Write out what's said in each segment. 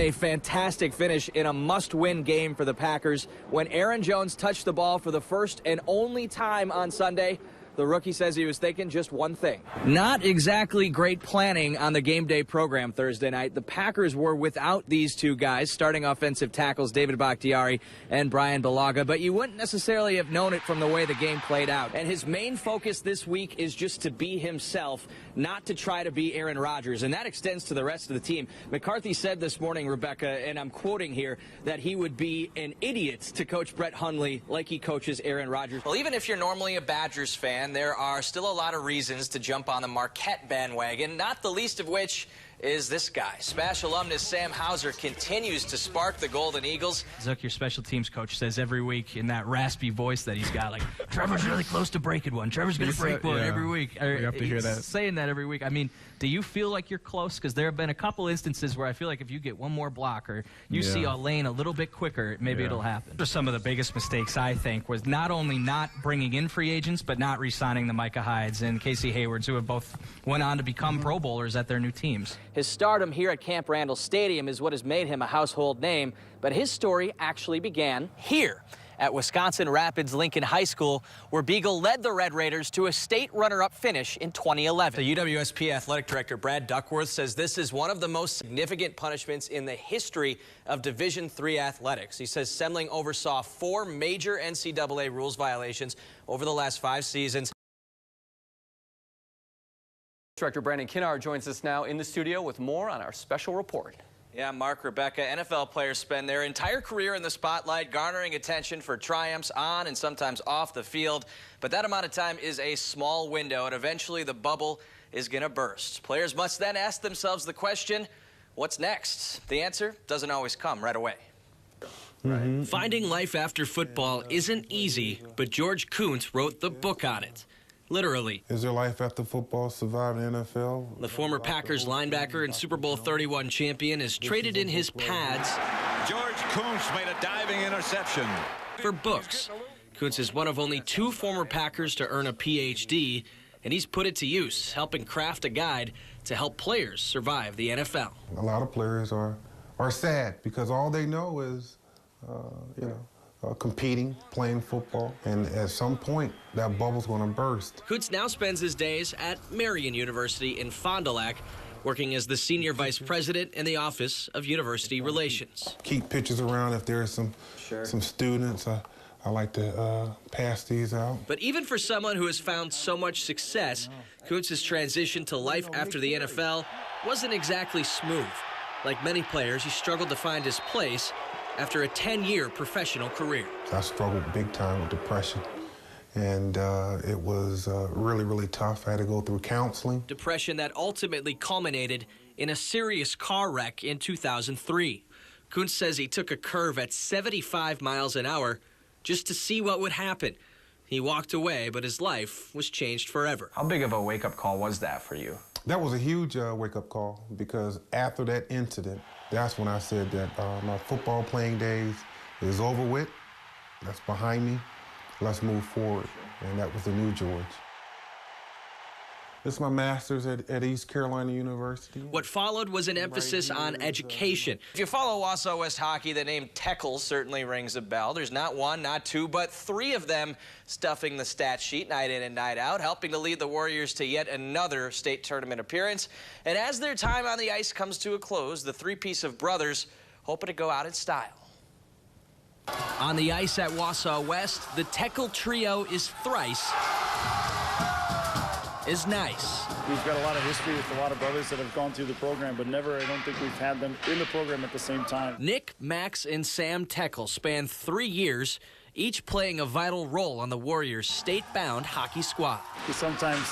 a fantastic finish in a must-win game for the Packers. When Aaron Jones touched the ball for the first and only time on Sunday, the rookie says he was thinking just one thing. Not exactly great planning on the game day program Thursday night. The Packers were without these two guys, starting offensive tackles David Bakhtiari and Brian Bulaga, but you wouldn't necessarily have known it from the way the game played out. And his main focus this week is just to be himself, not to try to be Aaron Rodgers, and that extends to the rest of the team. McCarthy said this morning, Rebecca, and I'm quoting here, that he would be an idiot to coach Brett Hundley like he coaches Aaron Rodgers. Well, even if you're normally a Badgers fan, there are still a lot of reasons to jump on the Marquette bandwagon, not the least of which is this guy. Smash alumnus Sam Hauser continues to spark the Golden Eagles. Zook, your special teams coach, says every week in that raspy voice that he's got, like, Trevor's really close to breaking one. Trevor's going to break one every week. We have to hear that. Saying that every week. I mean, do you feel like you're close? Because there have been a couple instances where I feel like if you get one more block or you see a lane a little bit quicker, maybe it'll happen. Some of the biggest mistakes, I think, was not only not bringing in free agents, but not re-signing the Micah Hydes and Casey Haywards, who have both went on to become Pro Bowlers at their new teams. His stardom here at Camp Randall Stadium is what has made him a household name, but his story actually began here at Wisconsin Rapids Lincoln High School, where Beagle led the Red Raiders to a state runner-up finish in 2011. The UWSP athletic director Brad Duckworth says this is one of the most significant punishments in the history of Division III athletics. He says Semling oversaw 4 major NCAA rules violations over the last 5 seasons. Director Brandon Kinnard joins us now in the studio with more on our special report. Yeah, Mark, Rebecca, NFL players spend their entire career in the spotlight, garnering attention for triumphs on and sometimes off the field. But that amount of time is a small window, and eventually the bubble is going to burst. Players must then ask themselves the question, what's next? The answer doesn't always come right away. Finding life after football isn't easy, but George Kuntz wrote the book on it. Literally. Is there life after football, surviving the NFL? The former Packers linebacker and Super Bowl 31 champion is traded in his pads. George Kuntz made a diving interception. For books. Kuntz is one of only 2 former Packers to earn a Ph.D., and he's put it to use, helping craft a guide to help players survive the NFL. A lot of players are sad because all they know is, competing, playing football, and at some point, that bubble's going to burst. Kuntz now spends his days at Marian University in Fond du Lac, working as the senior vice president in the Office of University Relations. Keep pictures around if there are some students. I like to pass these out. But even for someone who has found so much success, Kuntz's transition to life after the NFL wasn't exactly smooth. Like many players, he struggled to find his place after a 10-year professional career. I struggled big time with depression, and it was really, really tough. I had to go through counseling. Depression that ultimately culminated in a serious car wreck in 2003. Kuntz says he took a curve at 75 miles an hour just to see what would happen. He walked away, but his life was changed forever. How big of a wake-up call was that for you? That was a huge wake-up call, because after that incident, that's when I said that my football playing days is over with. That's behind me. Let's move forward. And that was the new George. This is my master's at East Carolina University. What followed was an emphasis on education. If you follow Wausau West hockey, the name Teckles certainly rings a bell. There's not 1, not 2, but 3 of them stuffing the stat sheet night in and night out, helping to lead the Warriors to yet another state tournament appearance. And as their time on the ice comes to a close, the three-piece of brothers hoping to go out in style. On the ice at Wausau West, the Teckle trio is thrice is nice. We've got a lot of history with a lot of brothers that have gone through the program, but never, I don't think we've had them in the program at the same time. Nick, Max, and Sam Teckle span 3 years, each playing a vital role on the Warriors' state-bound hockey squad. Sometimes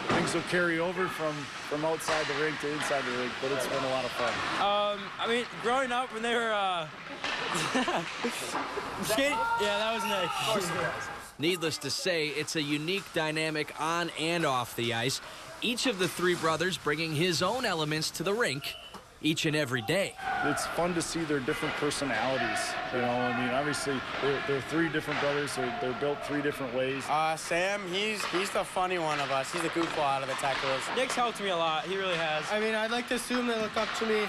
things will carry over from outside the rink to inside the rink, but it's been a lot of fun. I mean, growing up when they were skating, yeah, that was nice. Needless to say, it's a unique dynamic on and off the ice, each of the 3 brothers bringing his own elements to the rink each and every day. It's fun to see their different personalities. You know, I mean, obviously, they're 3 different brothers. They're built 3 different ways. Sam, he's the funny one of us. He's the goofball out of the Teckles. Nick's helped me a lot. He really has. I mean, I'd like to assume they look up to me.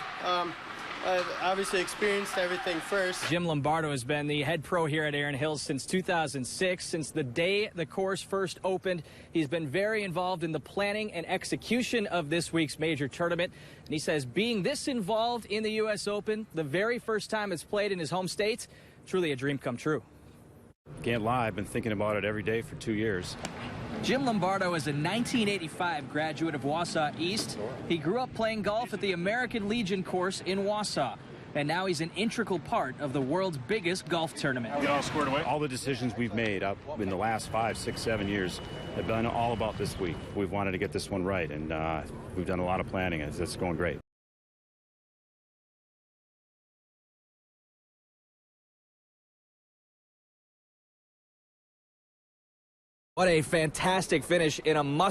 obviously experienced everything first. Jim Lombardo has been the head pro here at Erin Hills since 2006. Since the day the course first opened, he's been very involved in the planning and execution of this week's major tournament. And he says being this involved in the U.S. Open, the very first time it's played in his home state, truly a dream come true. Can't lie, I've been thinking about it every day for 2 years. Jim Lombardo is a 1985 graduate of Wausau East. He grew up playing golf at the American Legion course in Wausau. And now he's an integral part of the world's biggest golf tournament. Get all squared away. All the decisions we've made up in the last 5, 6, 7 years have been all about this week. We've wanted to get this one right, and we've done a lot of planning. It's going great. What a fantastic finish in a must